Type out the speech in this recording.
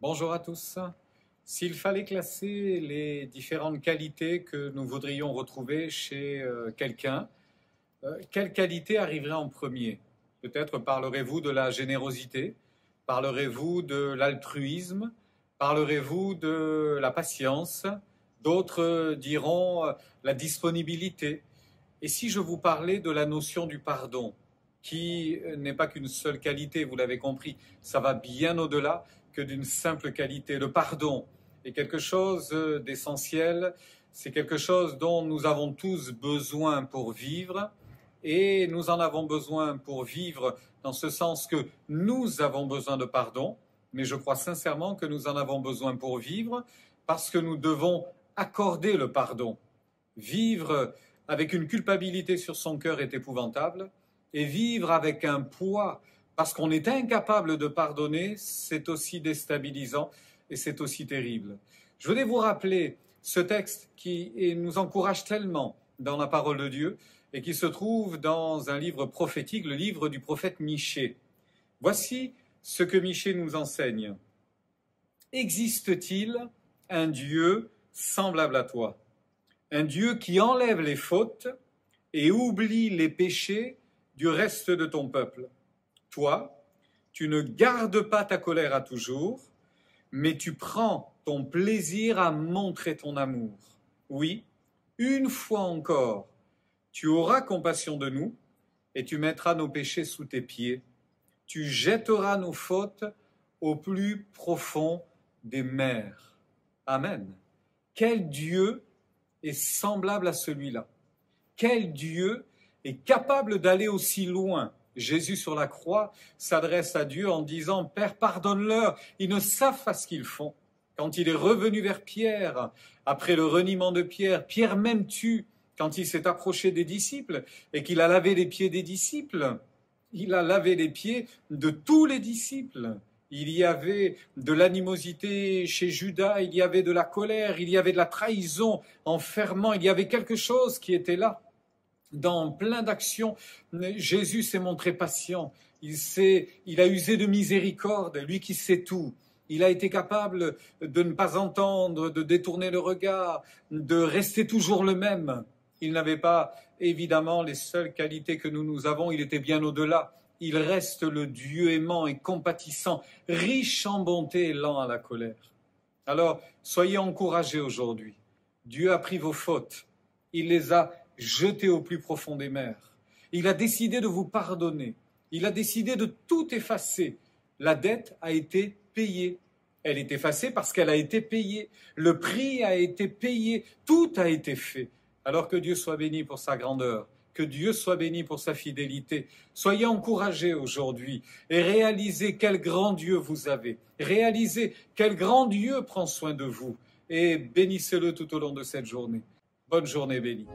Bonjour à tous. S'il fallait classer les différentes qualités que nous voudrions retrouver chez quelqu'un, quelle qualité arriverait en premier? Peut-être parlerez-vous de la générosité, parlerez-vous de l'altruisme, parlerez-vous de la patience, d'autres diront la disponibilité. Et si je vous parlais de la notion du pardon, qui n'est pas qu'une seule qualité, vous l'avez compris, ça va bien au-delà que d'une simple qualité. Le pardon est quelque chose d'essentiel, c'est quelque chose dont nous avons tous besoin pour vivre, et nous en avons besoin pour vivre dans ce sens que nous avons besoin de pardon, mais je crois sincèrement que nous en avons besoin pour vivre parce que nous devons accorder le pardon. Vivre avec une culpabilité sur son cœur est épouvantable, et vivre avec un poids parce qu'on est incapable de pardonner, c'est aussi déstabilisant et c'est aussi terrible. Je voulais vous rappeler ce texte qui nous encourage tellement dans la parole de Dieu et qui se trouve dans un livre prophétique, le livre du prophète Michée. Voici ce que Michée nous enseigne. Existe-t-il un Dieu semblable à toi? Un Dieu qui enlève les fautes et oublie les péchés du reste de ton peuple. Toi, tu ne gardes pas ta colère à toujours, mais tu prends ton plaisir à montrer ton amour. Oui, une fois encore, tu auras compassion de nous et tu mettras nos péchés sous tes pieds. Tu jetteras nos fautes au plus profond des mers. Amen. Quel Dieu est semblable à celui-là? Quel Dieu est capable d'aller aussi loin? Jésus sur la croix s'adresse à Dieu en disant « Père, pardonne-leur, ils ne savent pas ce qu'ils font ». Quand il est revenu vers Pierre, après le reniement de Pierre, Pierre m'aimes-tu? Quand il s'est approché des disciples et qu'il a lavé les pieds des disciples, il a lavé les pieds de tous les disciples. Il y avait de l'animosité chez Judas, il y avait de la colère, il y avait de la trahison en ferment, il y avait quelque chose qui était là. Dans plein d'actions, Jésus s'est montré patient, il a usé de miséricorde, lui qui sait tout. Il a été capable de ne pas entendre, de détourner le regard, de rester toujours le même. Il n'avait pas, évidemment, les seules qualités que nous avons, il était bien au-delà. Il reste le Dieu aimant et compatissant, riche en bonté et lent à la colère. Alors, soyez encouragés aujourd'hui. Dieu a pris vos fautes, il les a jetées au plus profond des mers. Il a décidé de vous pardonner, il a décidé de tout effacer. La dette a été payée. Elle est effacée parce qu'elle a été payée. Le prix a été payé, tout a été fait. Alors que Dieu soit béni pour sa grandeur, que Dieu soit béni pour sa fidélité. Soyez encouragés aujourd'hui et réalisez quel grand Dieu vous avez. Réalisez quel grand Dieu prend soin de vous et bénissez-le tout au long de cette journée. Bonne journée bénie.